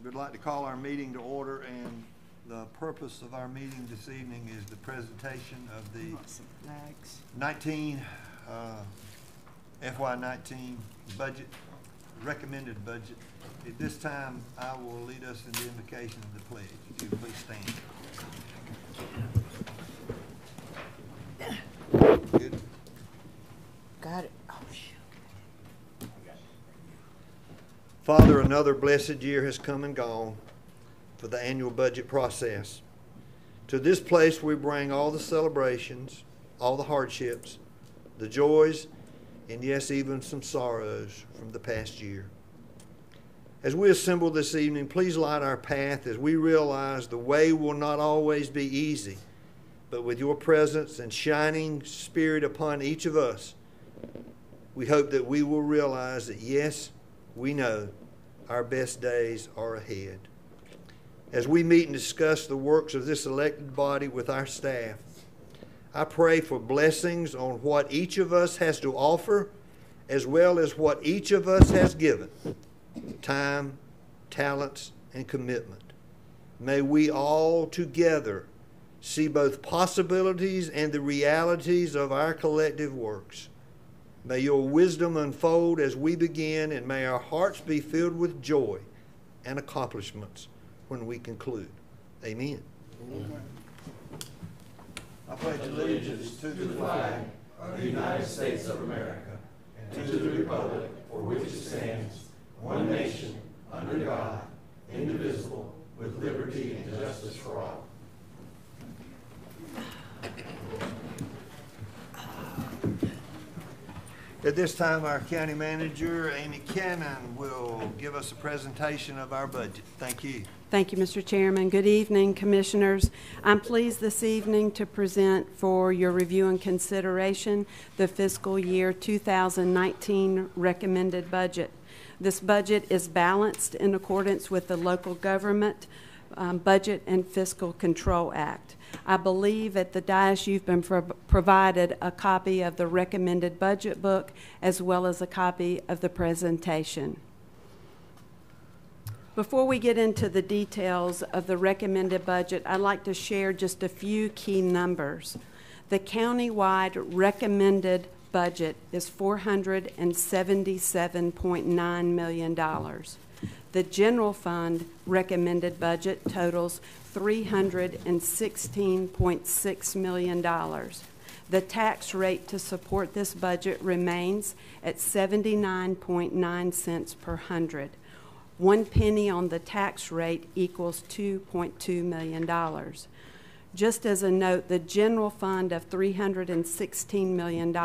We'd like to call our meeting to order, and the purpose of our meeting this evening is the presentation of the FY19 budget, recommended budget. At this time, I will lead us in the invocation of the pledge. If you would please stand. Good. Got it. Oh, shoot. Father, another blessed year has come and gone for the annual budget process. To this place we bring all the celebrations, all the hardships, the joys, and yes, even some sorrows from the past year. As we assemble this evening, please light our path as we realize the way will not always be easy, but with your presence and shining spirit upon each of us, we hope that we will realize that yes, we know our best days are ahead. As we meet and discuss the works of this elected body with our staff, I pray for blessings on what each of us has to offer, as well as what each of us has given: time, talents, and commitment. May we all together see both possibilities and the realities of our collective works. May your wisdom unfold as we begin, and may our hearts be filled with joy and accomplishments when we conclude. Amen. Amen. I pledge allegiance to the flag of the United States of America and to the republic for which it stands, one nation, under God, indivisible, with liberty and justice for all. At this time, our county manager, Amy Cannon, will give us a presentation of our budget. Thank you. Thank you, Mr. Chairman. Good evening, Commissioners. I'm pleased this evening to present for your review and consideration the fiscal year 2019 recommended budget. This budget is balanced in accordance with the Local Government Budget and Fiscal Control Act. I believe at the dais you've been provided a copy of the recommended budget book as well as a copy of the presentation. Before we get into the details of the recommended budget, I'd like to share just a few key numbers. The county-wide recommended budget is $477.9 million. The general fund recommended budget totals $316.6 million. The tax rate to support this budget remains at 79.9 cents per hundred. 1 penny on the tax rate equals $2.2 million. Just as a note, the general fund of $316 million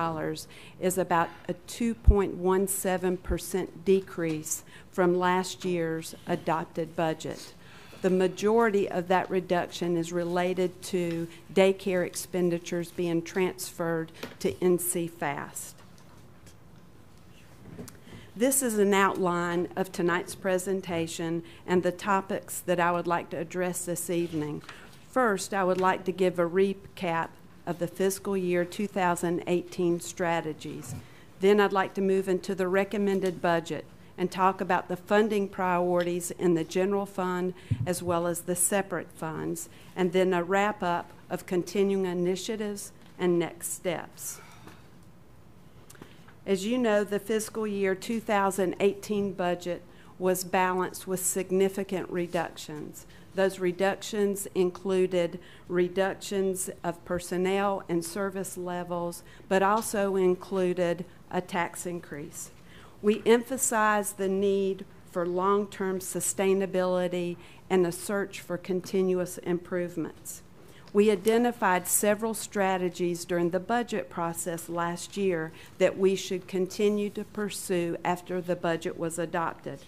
is about a 2.17% decrease from last year's adopted budget. The majority of that reduction is related to daycare expenditures being transferred to NC Fast. This is an outline of tonight's presentation and the topics that I would like to address this evening. First, I would like to give a recap of the fiscal year 2018 strategies. Then I'd like to move into the recommended budget and talk about the funding priorities in the general fund as well as the separate funds, and then a wrap-up of continuing initiatives and next steps. As you know, the fiscal year 2018 budget was balanced with significant reductions. Those reductions included reductions of personnel and service levels, but also included a tax increase. We emphasized the need for long-term sustainability and a search for continuous improvements. We identified several strategies during the budget process last year that we should continue to pursue after the budget was adopted.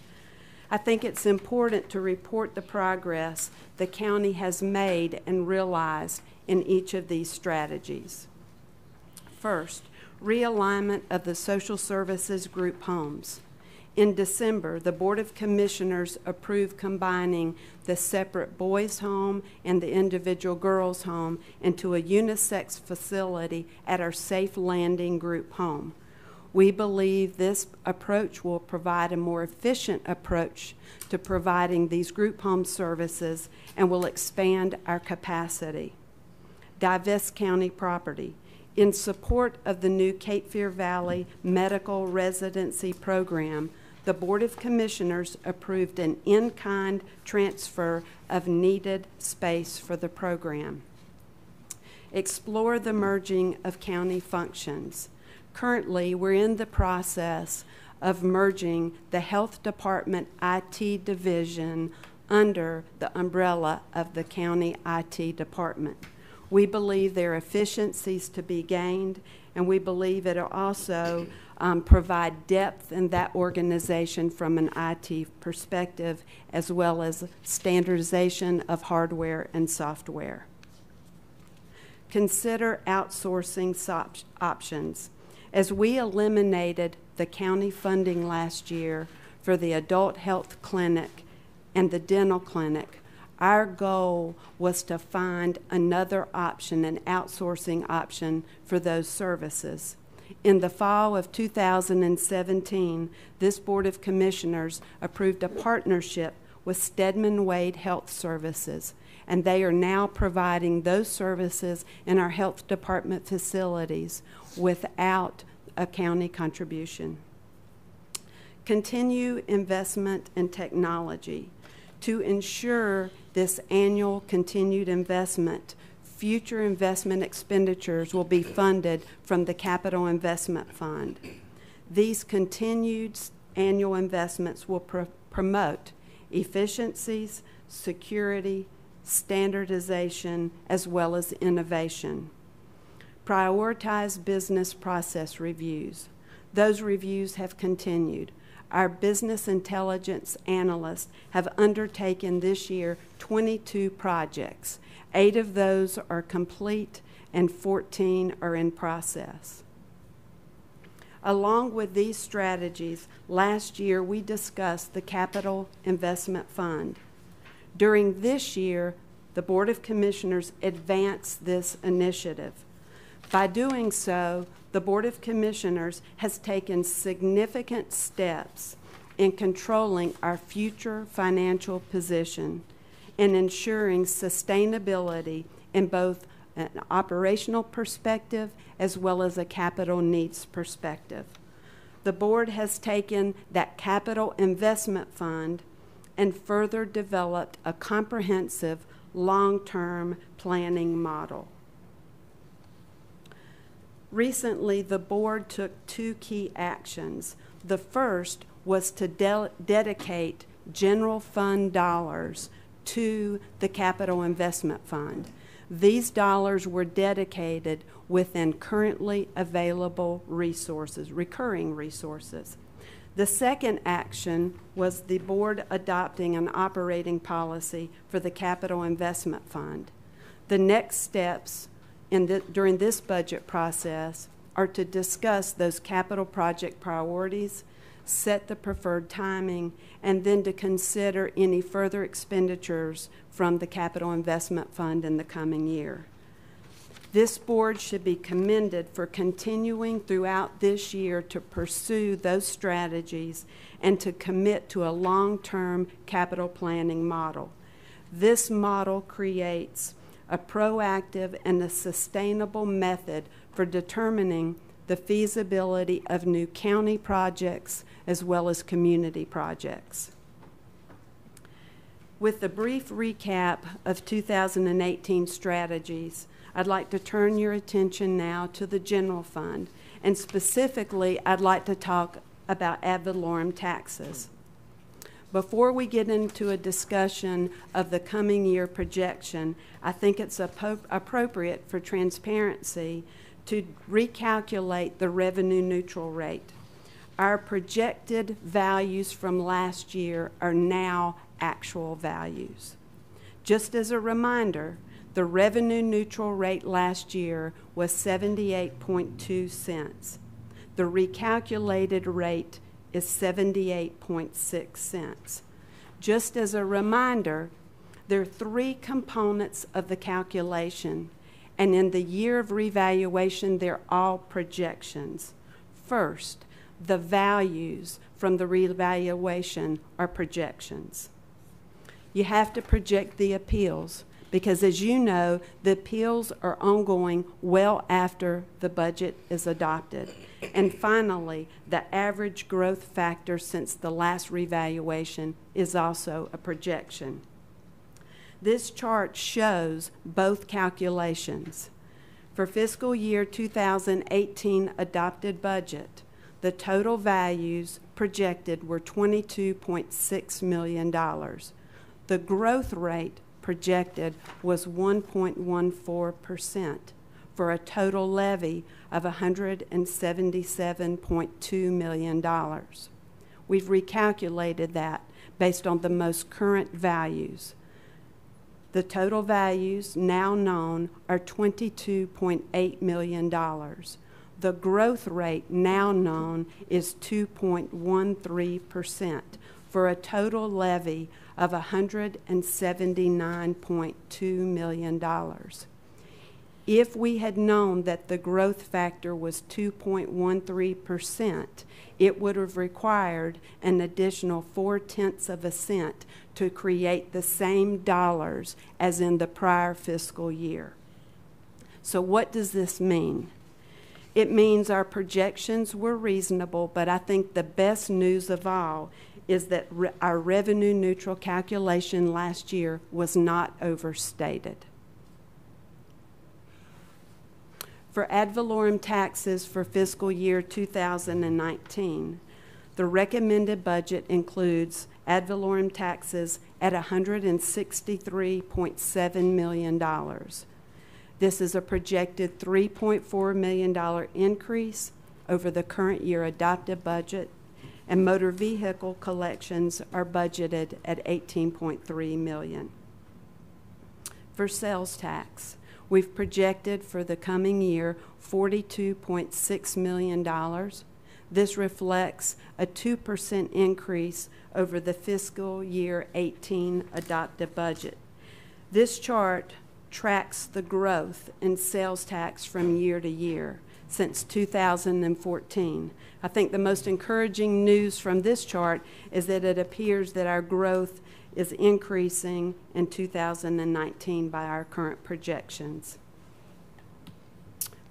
I think it's important to report the progress the county has made and realized in each of these strategies. First, realignment of the social services group homes. In December, the Board of Commissioners approved combining the separate boys' home and the individual girls' home into a unisex facility at our Safe Landing group home. We believe this approach will provide a more efficient approach to providing these group home services and will expand our capacity. Divest county property. In support of the new Cape Fear Valley Medical Residency Program, the Board of Commissioners approved an in-kind transfer of needed space for the program. Explore the merging of county functions. Currently, we're in the process of merging the Health Department IT division under the umbrella of the county IT department. We believe there are efficiencies to be gained, and we believe it'll also provide depth in that organization from an IT perspective, as well as standardization of hardware and software. Consider outsourcing options. As we eliminated the county funding last year for the adult health clinic and the dental clinic, our goal was to find another option, an outsourcing option for those services. In the fall of 2017, this Board of Commissioners approved a partnership with Stedman Wade Health Services, and they are now providing those services in our health department facilities without a county contribution. Continue investment in technology. To ensure this annual continued investment, future investment expenditures will be funded from the Capital Investment Fund. These continued annual investments will promote efficiencies, security, standardization, as well as innovation. Prioritize business process reviews. Those reviews have continued. Our business intelligence analysts have undertaken this year 22 projects. 8 of those are complete and 14 are in process. Along with these strategies, last year we discussed the Capital Investment Fund. During this year, the Board of Commissioners advanced this initiative. By doing so, the Board of Commissioners has taken significant steps in controlling our future financial position and ensuring sustainability in both an operational perspective as well as a capital needs perspective. The Board has taken that Capital Investment Fund and further developed a comprehensive long-term planning model. Recently, the Board took 2 key actions. The first was to dedicate general fund dollars to the Capital Investment Fund. These dollars were dedicated within currently available resources, recurring resources. The second action was the Board adopting an operating policy for the Capital Investment Fund. The next steps during this budget process are to discuss those capital project priorities, set the preferred timing, and then to consider any further expenditures from the Capital Investment Fund in the coming year. This Board should be commended for continuing throughout this year to pursue those strategies and to commit to a long-term capital planning model. This model creates a proactive and a sustainable method for determining the feasibility of new county projects as well as community projects. With a brief recap of 2018 strategies, I'd like to turn your attention now to the general fund, and specifically, I'd like to talk about ad valorem taxes. Before we get into a discussion of the coming year projection, I think it's appropriate for transparency to recalculate the revenue neutral rate. Our projected values from last year are now actual values. Just as a reminder, the revenue neutral rate last year was 78.2 cents. The recalculated rate is 78.6 cents. Just as a reminder, there are 3 components of the calculation, and in the year of revaluation, they're all projections. First, The values from the reevaluation are projections. You have to project the appeals because, as you know, the appeals are ongoing well after the budget is adopted. And finally, the average growth factor since the last revaluation is also a projection. This chart shows both calculations. For fiscal year 2018 adopted budget, the total values projected were $22.6 million. The growth rate projected was 1.14% for a total levy of $177.2 million. We've recalculated that based on the most current values. The total values now known are $22.8 million. The growth rate now known is 2.13% for a total levy of $179.2 million. If we had known that the growth factor was 2.13%, it would have required an additional 0.4% to create the same dollars as in the prior fiscal year. So what does this mean? It means our projections were reasonable, but I think the best news of all is that our revenue neutral calculation last year was not overstated. For ad valorem taxes for fiscal year 2019, the recommended budget includes ad valorem taxes at $163.7 million. This is a projected $3.4 million increase over the current year adopted budget, and motor vehicle collections are budgeted at $18.3 million. For sales tax, we've projected for the coming year $42.6 million. This reflects a 2% increase over the fiscal year 18 adopted budget. This chart tracks the growth in sales tax from year to year since 2014. I think the most encouraging news from this chart is that it appears that our growth is increasing in 2019 by our current projections.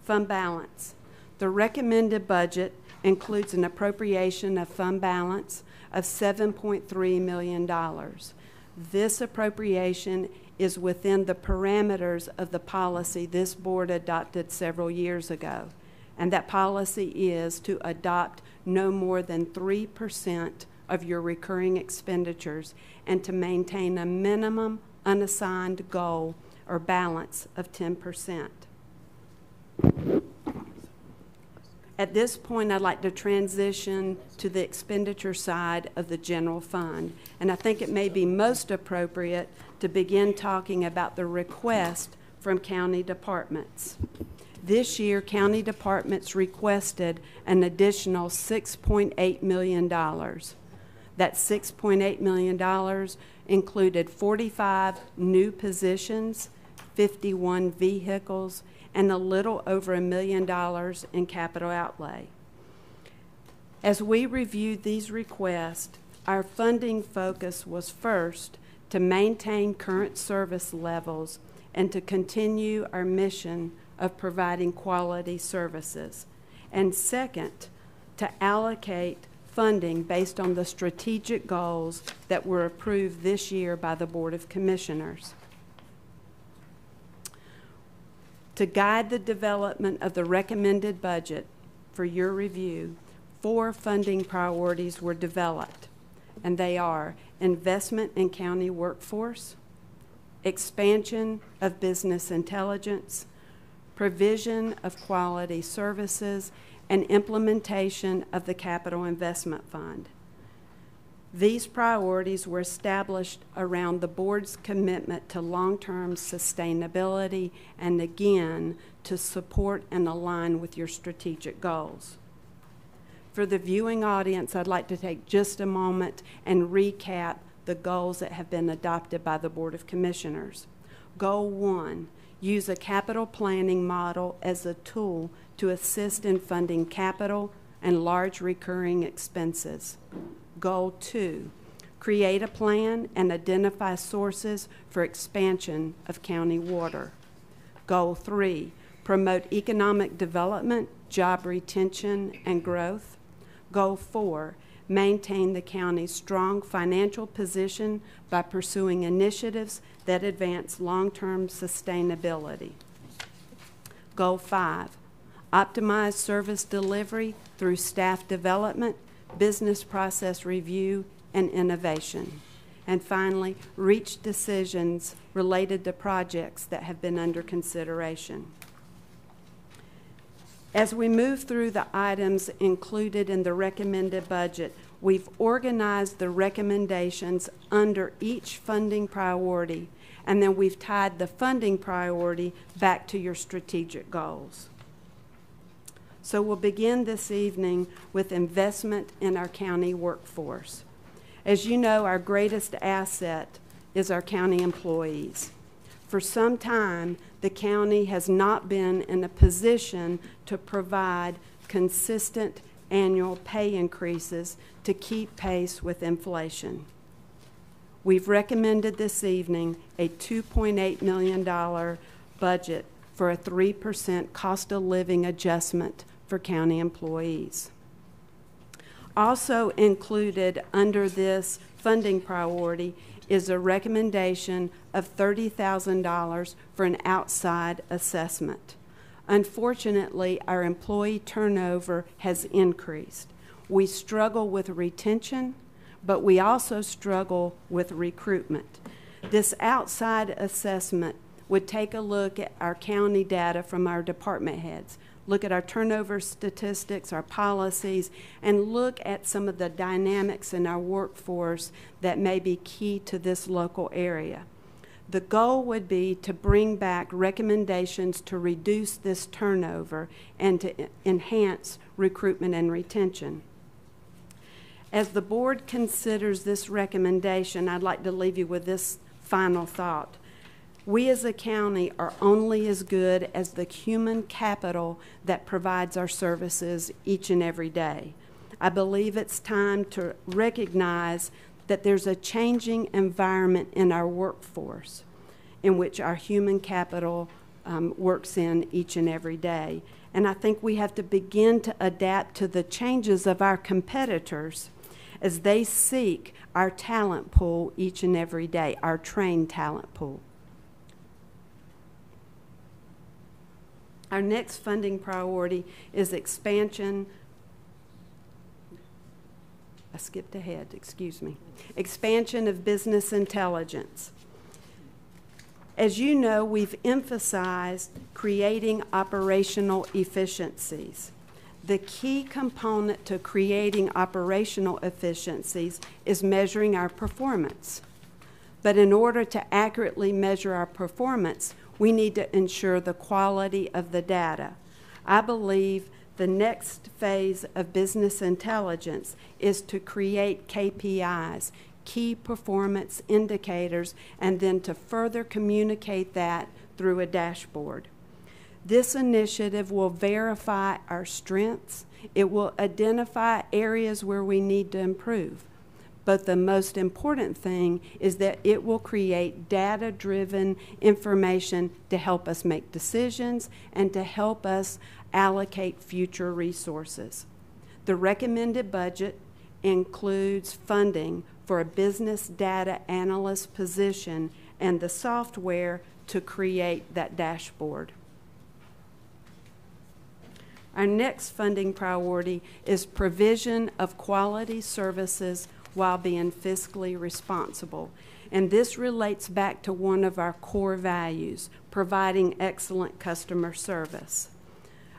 Fund balance. The recommended budget includes an appropriation of fund balance of $7.3 million. This appropriation is within the parameters of the policy this board adopted several years ago. And that policy is to adopt no more than 3% of your recurring expenditures and to maintain a minimum unassigned goal or balance of 10%. At this point, I'd like to transition to the expenditure side of the general fund. And I think it may be most appropriate to begin talking about the request from county departments. This year, county departments requested an additional $6.8 million. That $6.8 million included 45 new positions, 51 vehicles, and a little over $1 million in capital outlay. As we reviewed these requests, our funding focus was first to maintain current service levels and to continue our mission of providing quality services, and second, to allocate funding based on the strategic goals that were approved this year by the Board of Commissioners. To guide the development of the recommended budget for your review, 4 funding priorities were developed, and they are investment in county workforce, expansion of business intelligence, provision of quality services, and implementation of the Capital Investment Fund. These priorities were established around the board's commitment to long-term sustainability and, again, to support and align with your strategic goals. For the viewing audience, I'd like to take just a moment and recap the goals that have been adopted by the Board of Commissioners. Goal 1, use a capital planning model as a tool to assist in funding capital, and large recurring expenses. Goal 2, create a plan and identify sources for expansion of county water. Goal 3, promote economic development, job retention, and growth. Goal 4, maintain the county's strong financial position by pursuing initiatives that advance long-term sustainability. Goal 5, optimize service delivery through staff development, business process review, and innovation. And finally, reach decisions related to projects that have been under consideration. As we move through the items included in the recommended budget, we've organized the recommendations under each funding priority, and then we've tied the funding priority back to your strategic goals. So we'll begin this evening with investment in our county workforce. As you know, our greatest asset is our county employees. For some time, the county has not been in a position to provide consistent annual pay increases to keep pace with inflation. We've recommended this evening a $2.8 million budget for a 3% cost of living adjustment for county employees. Also included under this funding priority is a recommendation of $30,000 for an outside assessment. Unfortunately, our employee turnover has increased. We struggle with retention, but we also struggle with recruitment. This outside assessment would take a look at our county data from our department heads, look at our turnover statistics, our policies, and look at some of the dynamics in our workforce that may be key to this local area. The goal would be to bring back recommendations to reduce this turnover and to enhance recruitment and retention. As the board considers this recommendation, I'd like to leave you with this final thought. We as a county are only as good as the human capital that provides our services each and every day. I believe it's time to recognize that there's a changing environment in our workforce in which our human capital works in each and every day. And I think we have to begin to adapt to the changes of our competitors as they seek our talent pool each and every day, our trained talent pool. Our next funding priority is expansion. I skipped ahead, excuse me. Expansion of business intelligence. As you know, we've emphasized creating operational efficiencies. The key component to creating operational efficiencies is measuring our performance. But in order to accurately measure our performance, we need to ensure the quality of the data. I believe the next phase of business intelligence is to create KPIs, key performance indicators, and then to further communicate that through a dashboard. This initiative will verify our strengths. It will identify areas where we need to improve. But the most important thing is that it will create data-driven information to help us make decisions and to help us allocate future resources. The recommended budget includes funding for a business data analyst position and the software to create that dashboard. Our next funding priority is provision of quality services while being fiscally responsible. And this relates back to one of our core values, providing excellent customer service.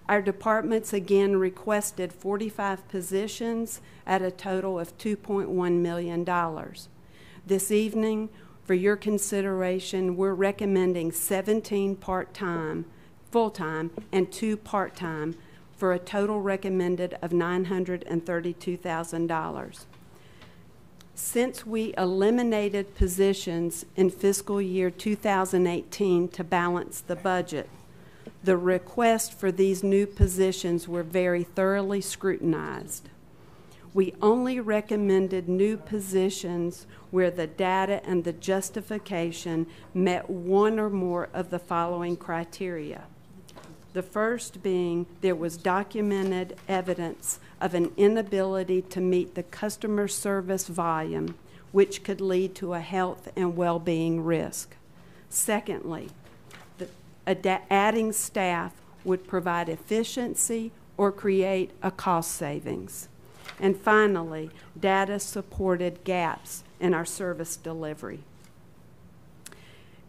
Our departments again requested 45 positions at a total of $2.1 million. This evening, for your consideration, we're recommending 17 part-time, full-time, and 2 part-time for a total recommended of $932,000. Since we eliminated positions in fiscal year 2018 to balance the budget, The requests for these new positions were very thoroughly scrutinized. We only recommended new positions where the data and the justification met one or more of the following criteria. The first being there was documented evidence of an inability to meet the customer service volume, which could lead to a health and well-being risk. Secondly, adding staff would provide efficiency or create a cost savings. And finally, data supported gaps in our service delivery.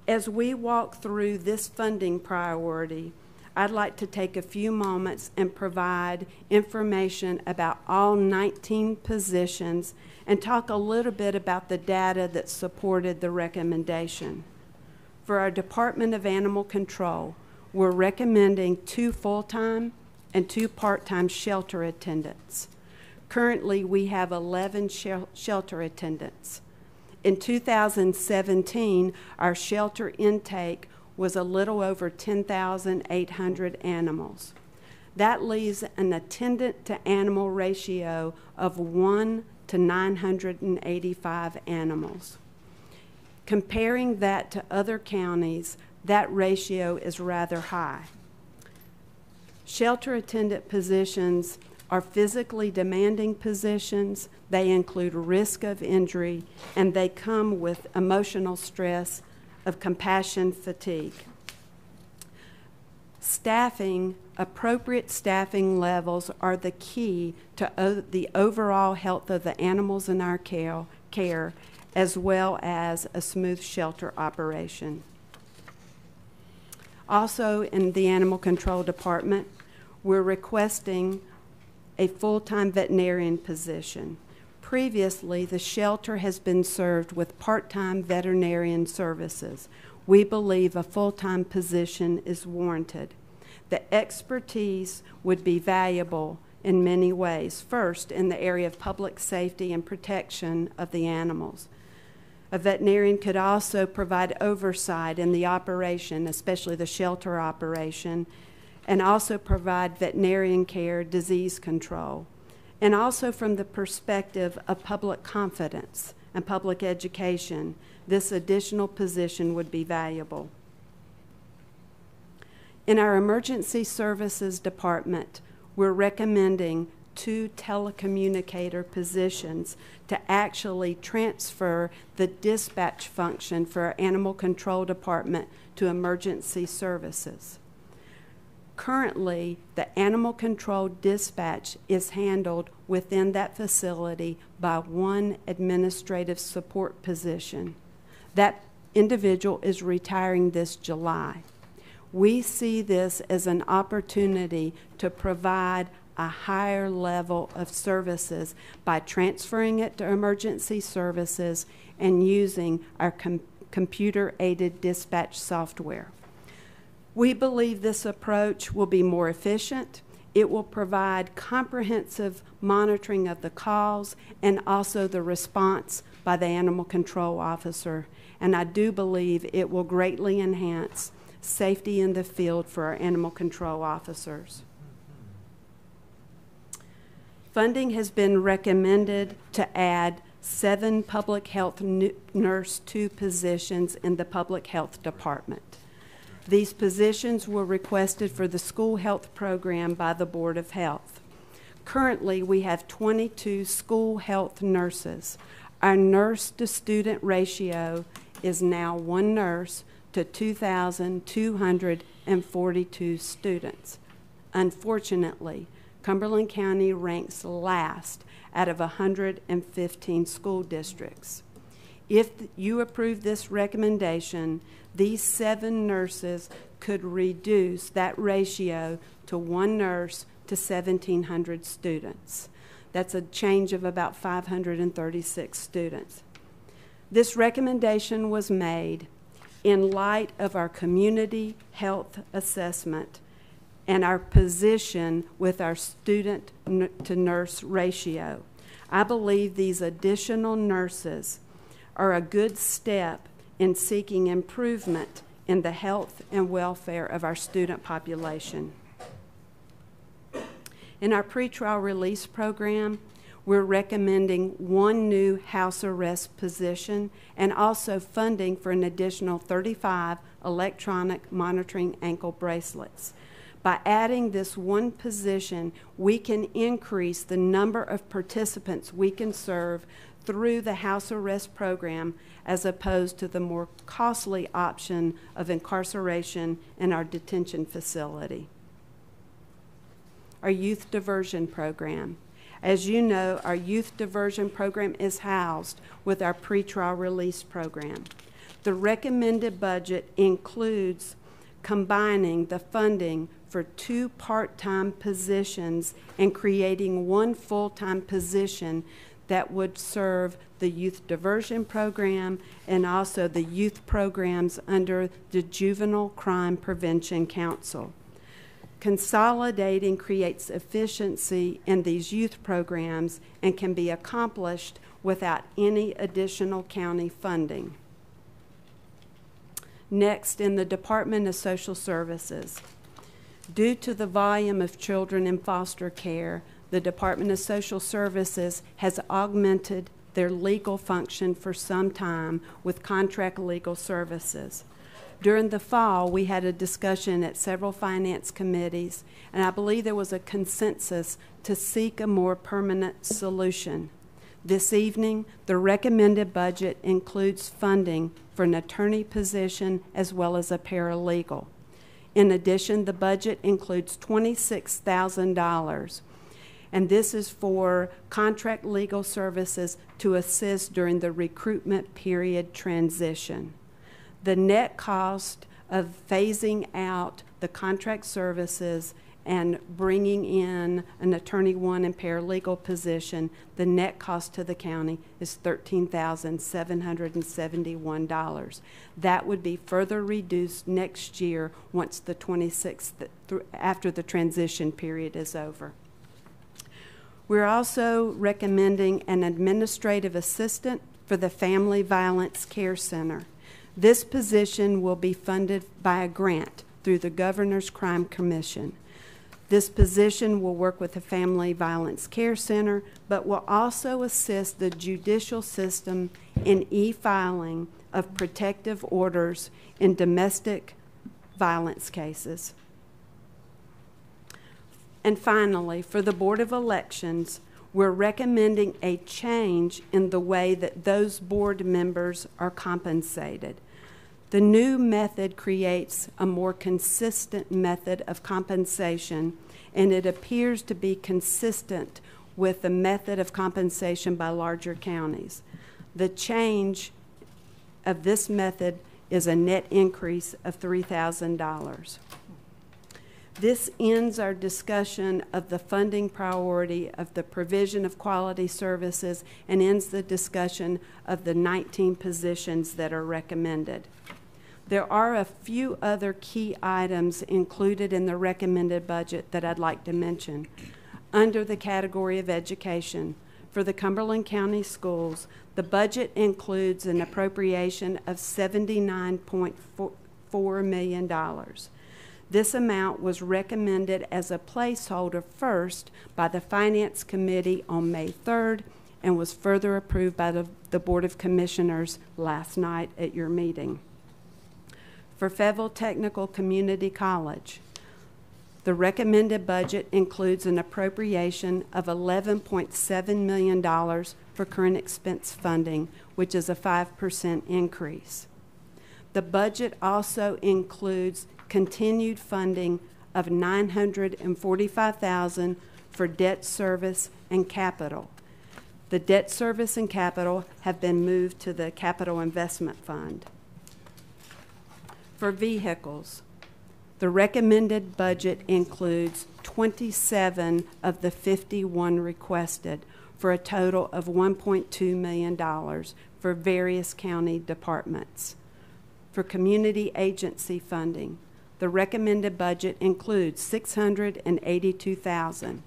As we walk through this funding priority, I'd like to take a few moments and provide information about all 19 positions and talk a little bit about the data that supported the recommendation. For our Department of Animal Control, we're recommending 2 full-time and 2 part-time shelter attendants. Currently, we have 11 shelter attendants. In 2017, our shelter intake was a little over 10,800 animals. That leaves an attendant-to-animal ratio of 1 to 985 animals. Comparing that to other counties, that ratio is rather high. Shelter attendant positions are physically demanding positions. They include risk of injury, and they come with emotional stress of compassion fatigue. Staffing, appropriate staffing levels are the key to the overall health of the animals in our care, as well as a smooth shelter operation. Also, in the Animal Control Department, we're requesting a full-time veterinarian position. Previously, the shelter has been served with part-time veterinarian services. We believe a full-time position is warranted. The expertise would be valuable in many ways. First, in the area of public safety and protection of the animals. A veterinarian could also provide oversight in the operation, especially the shelter operation, and also provide veterinarian care, disease control, and also from the perspective of public confidence and public education, this additional position would be valuable. In our emergency services department, we're recommending 2 telecommunicator positions to actually transfer the dispatch function for our animal control department to emergency services. Currently, the animal control dispatch is handled within that facility by 1 administrative support position. That individual is retiring this July. We see this as an opportunity to provide a higher level of services by transferring it to emergency services and using our computer-aided dispatch software. We believe this approach will be more efficient. It will provide comprehensive monitoring of the calls and also the response by the animal control officer. And I do believe it will greatly enhance safety in the field for our animal control officers. Funding has been recommended to add 7 public health nurse 2 positions in the public health department. These positions were requested for the school health program by the Board of Health. Currently, we have 22 school health nurses. Our nurse-to-student ratio is now 1 nurse to 2,242 students. Unfortunately, Cumberland County ranks last out of 115 school districts. If you approve this recommendation, these 7 nurses could reduce that ratio to 1 nurse to 1,700 students. That's a change of about 536 students. This recommendation was made in light of our community health assessment and our position with our student-to-nurse ratio. I believe these additional nurses are a good step in seeking improvement in the health and welfare of our student population. In our pretrial release program, we're recommending 1 new house arrest position and also funding for an additional 35 electronic monitoring ankle bracelets. By adding this 1 position, we can increase the number of participants we can serve through the house arrest program as opposed to the more costly option of incarceration in our detention facility. Our youth diversion program. As you know, our youth diversion program is housed with our pretrial release program. The recommended budget includes combining the funding for 2 part-time positions and creating 1 full-time position that would serve the youth diversion program and also the youth programs under the Juvenile Crime Prevention Council. Consolidating creates efficiency in these youth programs and can be accomplished without any additional county funding. Next, in the Department of Social Services. Due to the volume of children in foster care, the Department of Social Services has augmented their legal function for some time with contract legal services. During the fall, we had a discussion at several finance committees, and I believe there was a consensus to seek a more permanent solution. This evening, the recommended budget includes funding for an attorney position as well as a paralegal. In addition, the budget includes $26,000, and this is for contract legal services to assist during the recruitment period transition. The net cost of phasing out the contract services and bringing in an attorney 1 and paralegal position, the net cost to the county is $13,771. That would be further reduced next year once the 26th, after the transition period is over. We're also recommending an administrative assistant for the Family Violence Care Center. This position will be funded by a grant through the Governor's Crime Commission. This position will work with the Family Violence Care Center, but will also assist the judicial system in e-filing of protective orders in domestic violence cases. And finally, for the Board of Elections, we're recommending a change in the way that those board members are compensated. The new method creates a more consistent method of compensation, and it appears to be consistent with the method of compensation by larger counties. The change of this method is a net increase of $3,000. This ends our discussion of the funding priority of the provision of quality services and ends the discussion of the 19 positions that are recommended. There are a few other key items included in the recommended budget that I'd like to mention. Under the category of education, for the Cumberland County Schools, the budget includes an appropriation of $79.4 million. This amount was recommended as a placeholder first by the Finance Committee on May 3rd and was further approved by the Board of Commissioners last night at your meeting. For Fayetteville Technical Community College, the recommended budget includes an appropriation of $11.7 million for current expense funding, which is a 5% increase. The budget also includes continued funding of $945,000 for debt service and capital. The debt service and capital have been moved to the Capital Investment Fund. For vehicles, the recommended budget includes 27 of the 51 requested for a total of $1.2 million for various county departments. For community agency funding, the recommended budget includes $682,000.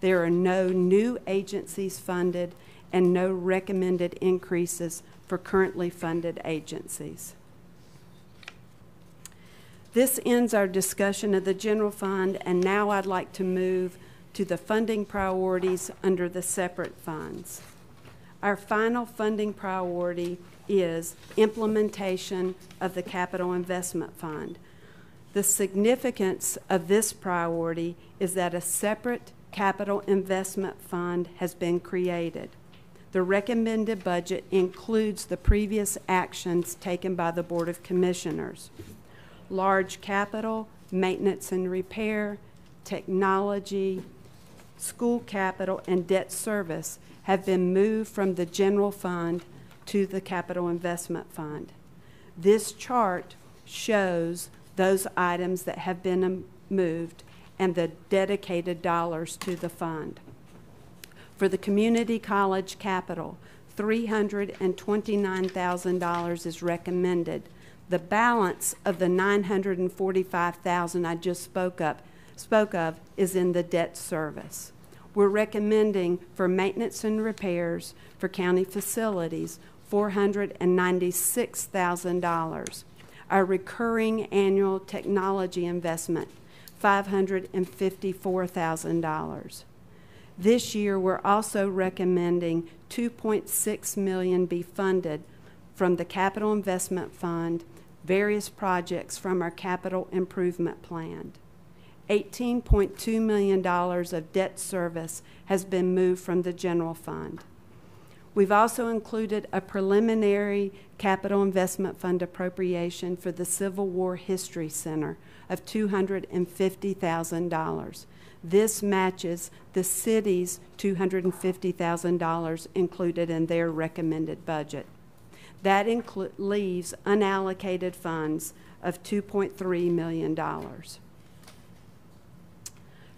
There are no new agencies funded and no recommended increases for currently funded agencies. This ends our discussion of the general fund, and now I'd like to move to the funding priorities under the separate funds. Our final funding priority is implementation of the Capital Investment Fund. The significance of this priority is that a separate Capital Investment Fund has been created. The recommended budget includes the previous actions taken by the Board of Commissioners. Large capital, maintenance and repair, technology, school capital, and debt service have been moved from the general fund to the Capital Investment Fund. This chart shows those items that have been moved and the dedicated dollars to the fund. For the community college capital, $329,000 is recommended. The balance of the $945,000 I just spoke of is in the debt service. We're recommending for maintenance and repairs for county facilities, $496,000. Our recurring annual technology investment, $554,000. This year, we're also recommending $2.6 million be funded from the Capital Investment Fund, various projects from our capital improvement plan. $18.2 million of debt service has been moved from the general fund. We've also included a preliminary Capital Investment Fund appropriation for the Civil War History Center of $250,000. This matches the city's $250,000 included in their recommended budget. That leaves unallocated funds of $2.3 million.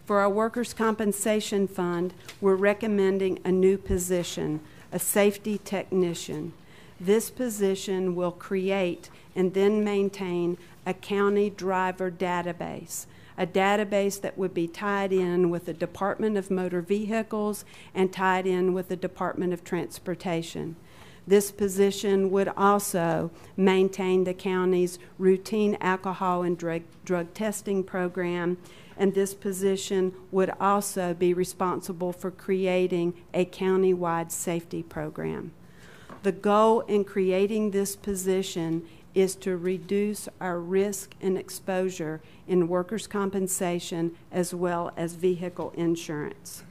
For our workers' compensation fund, we're recommending a new position, a safety technician. This position will create and then maintain a county driver database, a database that would be tied in with the Department of Motor Vehicles and tied in with the Department of Transportation. This position would also maintain the county's routine alcohol and drug testing program, and this position would also be responsible for creating a county-wide safety program. The goal in creating this position is to reduce our risk and exposure in workers' compensation as well as vehicle insurance.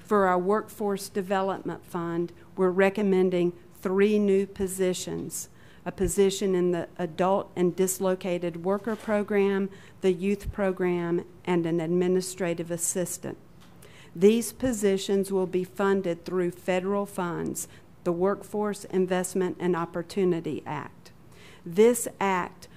For our workforce development fund, we're recommending 3 new positions: a position in the adult and dislocated worker program, the youth program, and an administrative assistant. These positions will be funded through federal funds, the Workforce Investment and Opportunity Act. This act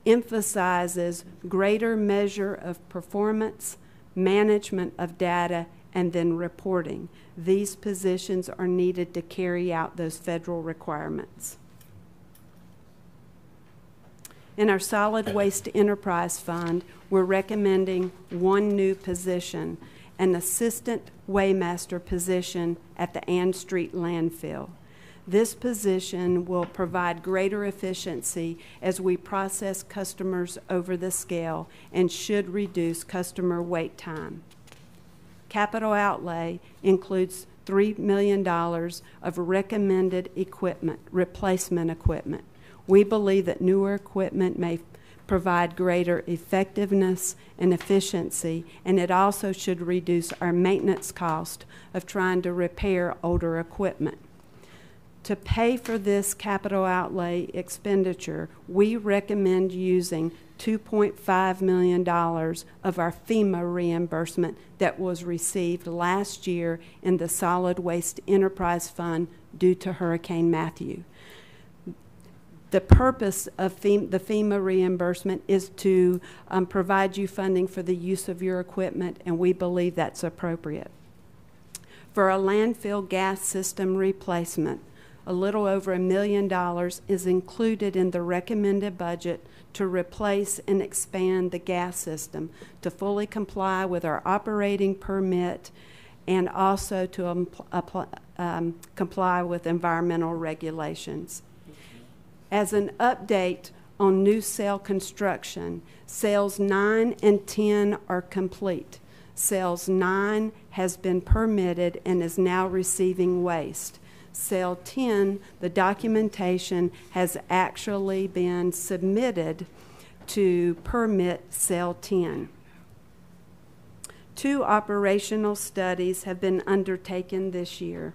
emphasizes greater measure of performance, management of data, and then reporting. These positions are needed to carry out those federal requirements. In our Solid Waste Enterprise Fund, we're recommending 1 new position, an assistant weighmaster position at the Ann Street landfill. This position will provide greater efficiency as we process customers over the scale and should reduce customer wait time. Capital outlay includes $3 million of recommended equipment, replacement equipment. We believe that newer equipment may provide greater effectiveness and efficiency, and it also should reduce our maintenance cost of trying to repair older equipment. To pay for this capital outlay expenditure, we recommend using $2.5 million of our FEMA reimbursement that was received last year in the Solid Waste Enterprise Fund due to Hurricane Matthew. The purpose of the FEMA reimbursement is to provide you funding for the use of your equipment, and we believe that's appropriate. For a landfill gas system replacement, a little over $1 million is included in the recommended budget to replace and expand the gas system to fully comply with our operating permit and also to comply with environmental regulations. As an update on new cell construction. Cells 9 and 10 are complete. Cells 9 has been permitted and is now receiving waste. Cell 10, the documentation has actually been submitted to permit Cell 10. 2 operational studies have been undertaken this year.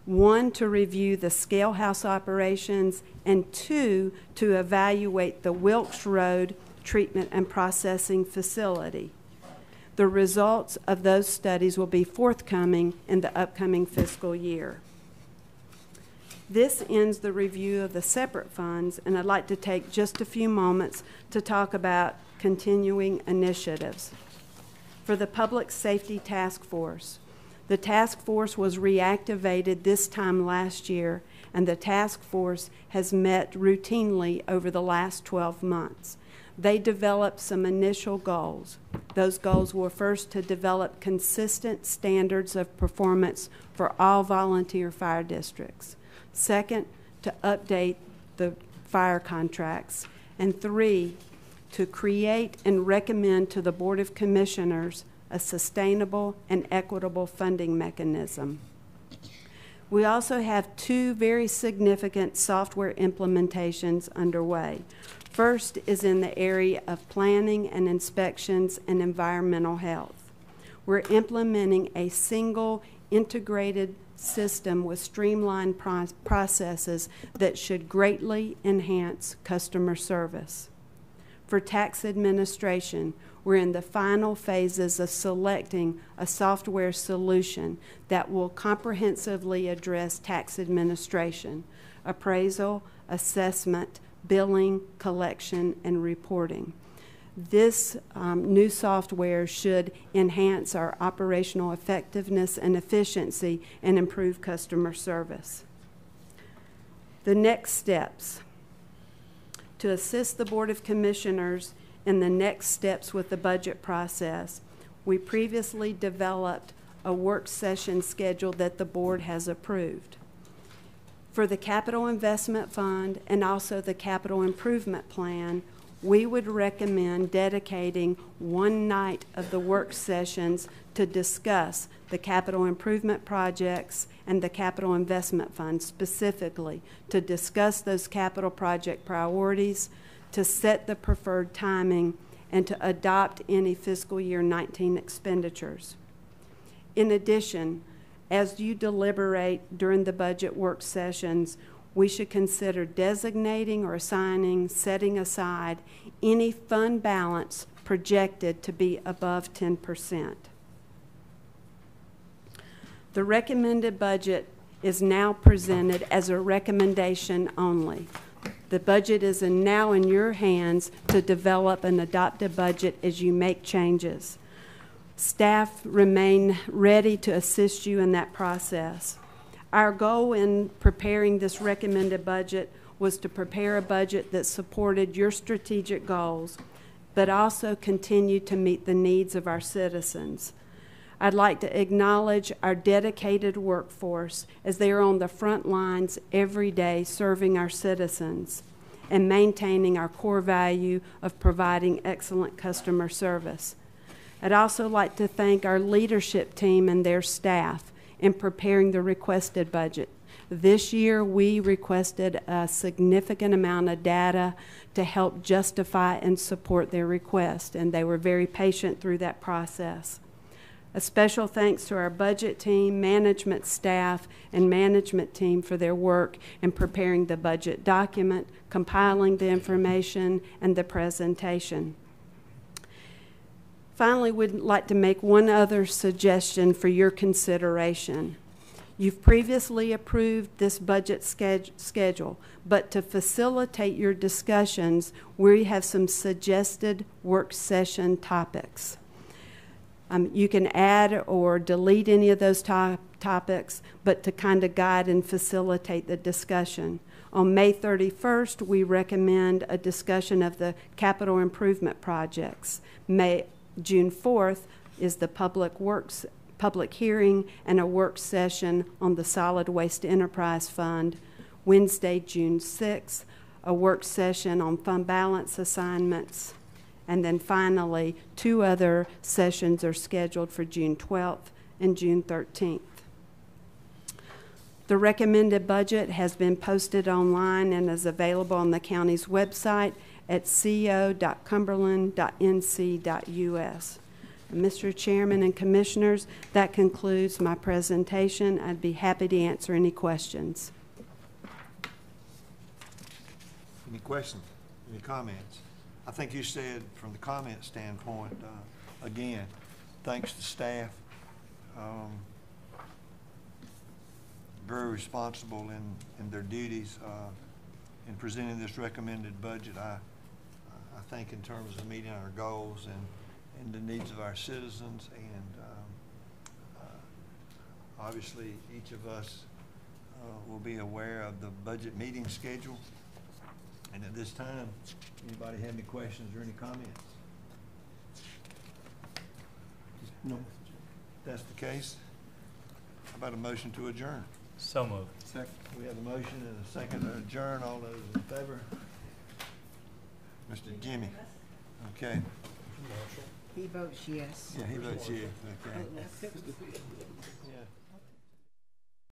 1 to review the scale house operations, and 2 to evaluate the Wilkes Road treatment and processing facility. The results of those studies will be forthcoming in the upcoming fiscal year. This ends the review of the separate funds, and I'd like to take just a few moments to talk about continuing initiatives. For the Public Safety Task Force, the task force was reactivated this time last year, and the task force has met routinely over the last 12 months. They developed some initial goals. Those goals were first to develop consistent standards of performance for all volunteer fire districts. Second, to update the fire contracts. And 3, to create and recommend to the Board of Commissioners a sustainable and equitable funding mechanism. We also have 2 very significant software implementations underway. First is in the area of planning and inspections and environmental health. We're implementing a single integrated system with streamlined processes that should greatly enhance customer service. For tax administration, we're in the final phases of selecting a software solution that will comprehensively address tax administration, appraisal, assessment, billing, collection, and reporting. This new software should enhance our operational effectiveness and efficiency and improve customer service. The next steps. To assist the Board of Commissioners in the next steps with the budget process, we previously developed a work session schedule that the board has approved. For the Capital Investment Fund and also the Capital Improvement Plan, we would recommend dedicating one night of the work sessions to discuss the capital improvement projects and the Capital Investment Fund specifically, to discuss those capital project priorities, to set the preferred timing, and to adopt any fiscal year 19 expenditures. In addition, as you deliberate during the budget work sessions, we should consider designating or assigning, setting aside any fund balance projected to be above 10%. The recommended budget is now presented as a recommendation only. The budget is now in your hands to develop and adopt a budget as you make changes. Staff remain ready to assist you in that process. Our goal in preparing this recommended budget was to prepare a budget that supported your strategic goals, but also continued to meet the needs of our citizens. I'd like to acknowledge our dedicated workforce as they are on the front lines every day serving our citizens and maintaining our core value of providing excellent customer service. I'd also like to thank our leadership team and their staff in preparing the requested budget. This year, we requested a significant amount of data to help justify and support their request, and they were very patient through that process. A special thanks to our budget team, management staff, and management team for their work in preparing the budget document, compiling the information, and the presentation. Finally, we'd like to make one other suggestion for your consideration. You've previously approved this budget schedule, but to facilitate your discussions, we have some suggested work session topics. You can add or delete any of those topics, but to kind of guide and facilitate the discussion. On May 31st, we recommend a discussion of the capital improvement projects. June 4th is the public hearing and a work session on the Solid Waste Enterprise Fund. Wednesday, June 6th, a work session on fund balance assignments, and then finally, 2 other sessions are scheduled for June 12th and June 13th. The recommended budget has been posted online and is available on the county's website at co.cumberland.nc.us. Mr. Chairman and Commissioners, that concludes my presentation. I'd be happy to answer any questions. Any questions? Any comments? I think you said from the comment standpoint, again, thanks to staff, very responsible in their duties in presenting this recommended budget. I think in terms of meeting our goals and the needs of our citizens, and obviously each of us will be aware of the budget meeting schedule. And at this time, anybody have any questions or any comments? No. If that's the case, how about a motion to adjourn? So moved. Second. We have a motion and a second to adjourn. All those in favor? Mr. Jimmy. Okay. He votes yes. Yeah, he votes yes. Okay. Oh, that's- Yeah.